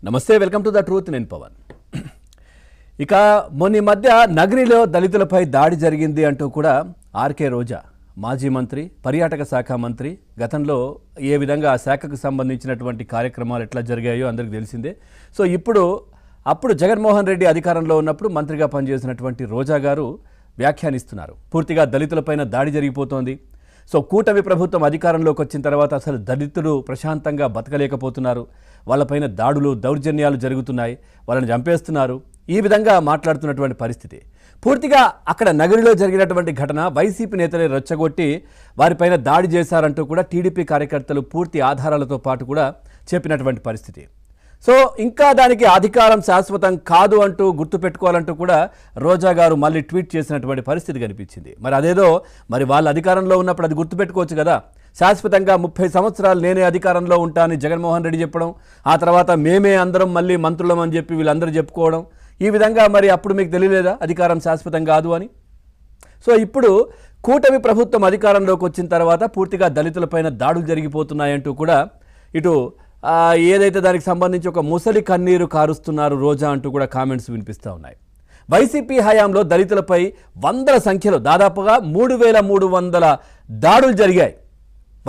నమస్తే, welcome to the truth. నేను పవన్. ఇక మొన్న మధ్య నగరిలో దళితులపై దాడి జరిగింది అంటూ కూడా ఆర్కే రోజా, మాజీ మంత్రి, పర్యాటక శాఖ మంత్రి, గతంలో ఏ విధంగా ఆ శాఖకు సంబంధించినటువంటి కార్యక్రమాలు ఎట్లా జరిగాయో అందరికీ తెలిసిందే. సో అప్పుడు జగన్మోహన్ రెడ్డి అధికారంలో ఉన్నప్పుడు మంత్రిగా పనిచేసినటువంటి రోజా గారు వ్యాఖ్యానిస్తున్నారు. పూర్తిగా దళితులపైన దాడి జరిగిపోతోంది. సో కూటమి ప్రభుత్వం అధికారంలోకి వచ్చిన తర్వాత అసలు దళితులు ప్రశాంతంగా బతకలేకపోతున్నారు, వాళ్ళపైన దాడులు దౌర్జన్యాలు జరుగుతున్నాయి, వాళ్ళని చంపేస్తున్నారు, ఈ విధంగా మాట్లాడుతున్నటువంటి పరిస్థితి. పూర్తిగా అక్కడ నగరిలో జరిగినటువంటి ఘటన వైసీపీ నేతలే రెచ్చగొట్టి వారిపైన దాడి చేశారంటూ కూడా టీడీపీ కార్యకర్తలు పూర్తి ఆధారాలతో పాటు కూడా చెప్పినటువంటి పరిస్థితి. సో ఇంకా దానికి అధికారం శాశ్వతం కాదు అంటూ గుర్తుపెట్టుకోవాలంటూ కూడా రోజా గారు మళ్ళీ ట్వీట్ చేసినటువంటి పరిస్థితి కనిపించింది. మరి అదేదో మరి వాళ్ళ అధికారంలో ఉన్నప్పుడు అది గుర్తుపెట్టుకోవచ్చు కదా. శాశ్వతంగా 30 సంవత్సరాలు నేనే అధికారంలో ఉంటానని జగన్మోహన్ రెడ్డి చెప్పడం, ఆ తర్వాత మేమే అందరం మళ్ళీ మంత్రులం అని చెప్పి వీళ్ళందరూ చెప్పుకోవడం, ఈ విధంగా మరి అప్పుడు మీకు తెలియలేదా అధికారం శాశ్వతం కాదు అని? సో ఇప్పుడు కూటమి ప్రభుత్వం అధికారంలోకి వచ్చిన తర్వాత పూర్తిగా దళితులపైన దాడులు జరిగిపోతున్నాయంటూ కూడా ఇటు ఏదైతే దానికి సంబంధించి ఒక ముసలి కన్నీరు కారుస్తున్నారు రోజా అంటూ కూడా కామెంట్స్ వినిపిస్తూ ఉన్నాయి. వైసీపీ హయాంలో దళితులపై వందల సంఖ్యలో దాదాపుగా 3300 దాడులు జరిగాయి.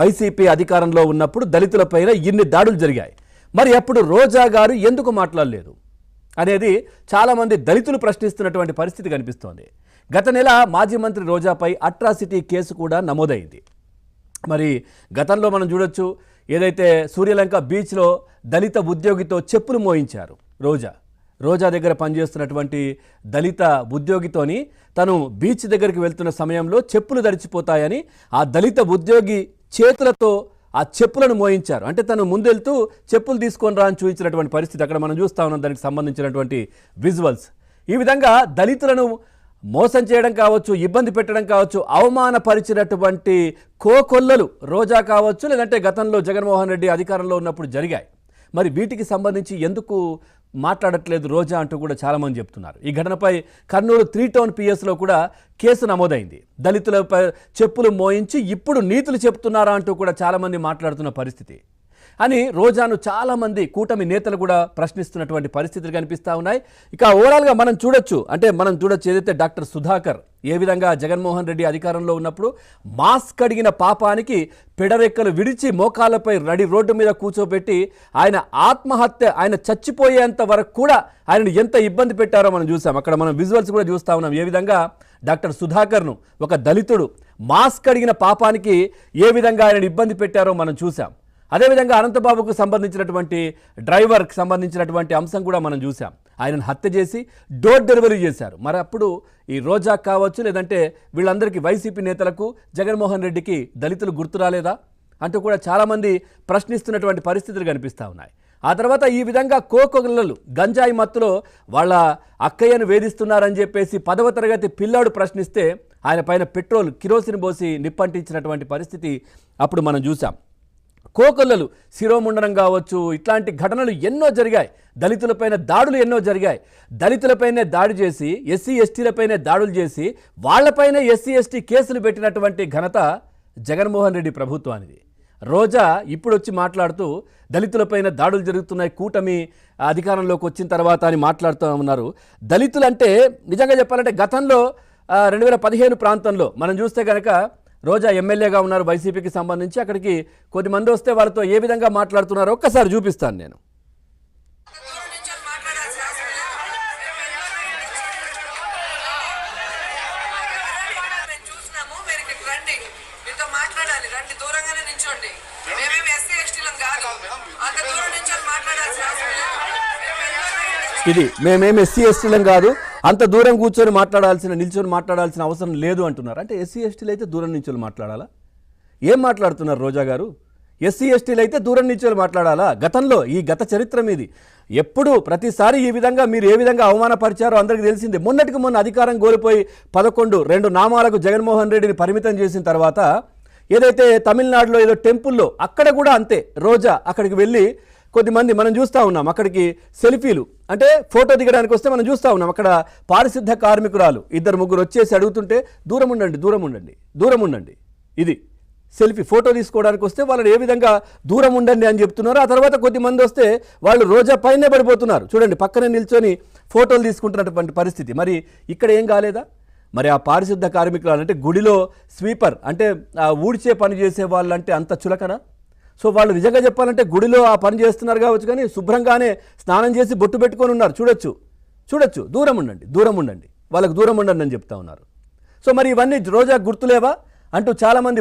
వైసీపీ అధికారంలో ఉన్నప్పుడు దళితులపైన ఇన్ని దాడులు జరిగాయి. మరి అప్పుడు రోజా గారు ఎందుకు మాట్లాడలేదు అనేది చాలామంది దళితులు ప్రశ్నిస్తున్నటువంటి పరిస్థితి కనిపిస్తోంది. గత నెల మాజీ మంత్రి రోజాపై అట్రాసిటీ కేసు కూడా నమోదైంది. మరి గతంలో మనం చూడొచ్చు, ఏదైతే సూర్యలంక బీచ్లో దళిత ఉద్యోగితో చెప్పులు మోయించారు రోజా దగ్గర పనిచేస్తున్నటువంటి దళిత ఉద్యోగితోని తను బీచ్ దగ్గరికి వెళ్తున్న సమయంలో చెప్పులు దడిచిపోతాయని ఆ దళిత ఉద్యోగి చేతులతో ఆ చెప్పులను మోయించారు. అంటే తను ముందెళ్తూ చెప్పులు తీసుకొని రా అని చూపించినటువంటి పరిస్థితి అక్కడ మనం చూస్తా ఉన్నాం. దానికి సంబంధించినటువంటి విజువల్స్ ఈ విధంగా దళితులను మోసం చేయడం కావచ్చు, ఇబ్బంది పెట్టడం కావచ్చు, అవమానపరిచినటువంటి కోకొల్లలు రోజా కావచ్చు, లేదంటే గతంలో జగన్మోహన్ రెడ్డి అధికారంలో ఉన్నప్పుడు జరిగాయి. మరి వీటికి సంబంధించి ఎందుకు మాట్లాడట్లేదు రోజా అంటూ కూడా చాలామంది చెప్తున్నారు. ఈ ఘటనపై కర్నూలు 3 టౌన్ పిఎస్లో కూడా కేసు నమోదైంది. దళితులపై చెప్పులు మోయించి ఇప్పుడు నీతులు చెప్తున్నారా అంటూ కూడా చాలామంది మాట్లాడుతున్న పరిస్థితి అని రోజాను చాలామంది కూటమి నేతలు కూడా ప్రశ్నిస్తున్నటువంటి పరిస్థితులు కనిపిస్తూ ఉన్నాయి. ఇక ఓవరాల్గా మనం చూడొచ్చు ఏదైతే డాక్టర్ సుధాకర్ ఏ విధంగా జగన్మోహన్ రెడ్డి అధికారంలో ఉన్నప్పుడు మాస్క్ అడిగిన పాపానికి పెడరెక్కలు విడిచి మోకాళ్ళపై రోడ్డు మీద కూర్చోబెట్టి ఆయన చచ్చిపోయేంత వరకు కూడా ఆయనను ఎంత ఇబ్బంది పెట్టారో మనం చూసాం. అక్కడ మనం విజువల్స్ కూడా చూస్తూ ఉన్నాం. ఏ విధంగా డాక్టర్ సుధాకర్ను ఒక దళితుడు మాస్క్ అడిగిన పాపానికి ఏ విధంగా ఆయనను ఇబ్బంది పెట్టారో మనం చూసాం. అదేవిధంగా అనంతబాబుకు సంబంధించినటువంటి డ్రైవర్కి సంబంధించినటువంటి అంశం కూడా మనం చూసాం. ఆయనను హత్య చేసి డోర్ డెలివరీ చేశారు. మరి అప్పుడు ఈ రోజా కావచ్చు, లేదంటే వీళ్ళందరికీ వైసీపీ నేతలకు జగన్మోహన్ రెడ్డికి దళితులు గుర్తు రాలేదా అంటూ కూడా చాలామంది ప్రశ్నిస్తున్నటువంటి పరిస్థితులు కనిపిస్తూ ఉన్నాయి. ఆ తర్వాత ఈ విధంగా కోకొల్లలు గంజాయి మత్తులో వాళ్ళ అక్కయ్యను వేధిస్తున్నారని చెప్పేసి 10వ తరగతి పిల్లాడు ప్రశ్నిస్తే ఆయన పైన పెట్రోల్ కిరోసిన్ పోసి నిప్పంటించినటువంటి పరిస్థితి అప్పుడు మనం చూసాం. కోకొల్లలు శిరోముండనం కావచ్చు, ఇట్లాంటి ఘటనలు ఎన్నో జరిగాయి. దళితులపైన దాడులు ఎన్నో జరిగాయి. దళితులపైనే దాడి చేసి ఎస్సీ ఎస్టీలపైనే దాడులు చేసి వాళ్ళపైన ఎస్సీ ఎస్టీ కేసులు పెట్టినటువంటి ఘనత జగన్మోహన్ రెడ్డి ప్రభుత్వానిది. రోజా ఇప్పుడు వచ్చి మాట్లాడుతూ దళితులపైన దాడులు జరుగుతున్నాయి కూటమి అధికారంలోకి వచ్చిన తర్వాత అని మాట్లాడుతూ ఉన్నారు. దళితులంటే నిజంగా చెప్పాలంటే గతంలో 2015 ప్రాంతంలో మనం చూస్తే కనుక రోజా ఎమ్మెల్యేగా ఉన్నారు వైసీపీకి సంబంధించి. అక్కడికి కొద్దిమంది వస్తే వాళ్ళతో ఏ విధంగా మాట్లాడుతున్నారో ఒక్కసారి చూపిస్తాను నేను. ఇది మేమేం ఎస్సీ ఎస్టీలం కాదు, అంత దూరం కూర్చొని నిల్చొని మాట్లాడాల్సిన అవసరం లేదు అంటున్నారు. అంటే ఎస్సీ ఎస్టీలు అయితే దూరం నిల్చొని మాట్లాడాలా? ఏం మాట్లాడుతున్నారు రోజా గారు? ఎస్సీ ఎస్టీలు అయితే దూరం నిల్చొని మాట్లాడాలా? గత చరిత్ర మీది. ఎప్పుడు ప్రతిసారి ఈ విధంగా మీరు ఏ విధంగా అవమానపరిచారో అందరికీ తెలిసిందే. మొన్నటికి మొన్న అధికారం కోల్పోయి 2 నామాలకు జగన్మోహన్ రెడ్డిని పరిమితం చేసిన తర్వాత ఏదైతే తమిళనాడులో ఏదో టెంపుల్లో అక్కడ కూడా అంతే. రోజా అక్కడికి వెళ్ళి కొద్దిమంది మనం చూస్తూ ఉన్నాం, అక్కడికి సెల్ఫీలు అంటే ఫోటో దిగడానికి వస్తే మనం చూస్తూ ఉన్నాం. అక్కడ పారిశుద్ధ కార్మికురాలు 2-3 వచ్చేసి అడుగుతుంటే దూరం ఉండండి, ఇది సెల్ఫీ ఫోటో తీసుకోవడానికి వస్తే వాళ్ళని ఏ విధంగా దూరం ఉండండి అని చెప్తున్నారు. ఆ తర్వాత కొద్దిమంది వస్తే వాళ్ళు రోజా పైనే పడిపోతున్నారు. చూడండి, పక్కనే నిల్చొని ఫోటోలు తీసుకుంటున్నటువంటి పరిస్థితి. మరి ఇక్కడ ఏం కాలేదా? మరి ఆ పారిశుద్ధ కార్మికులు అంటే గుడిలో స్వీపర్ అంటే ఊడ్చే పని చేసే వాళ్ళంటే అంత చులకన? సో వాళ్ళు నిజంగా చెప్పాలంటే గుడిలో ఆ పని చేస్తున్నారు కావచ్చు, కానీ శుభ్రంగానే స్నానం చేసి బొట్టు పెట్టుకొని ఉన్నారు. చూడొచ్చు, దూరం ఉండండి, వాళ్ళకు దూరం ఉండండి అని చెప్తా ఉన్నారు. సో మరి ఇవన్నీ రోజా గుర్తులేవా అంటూ చాలామంది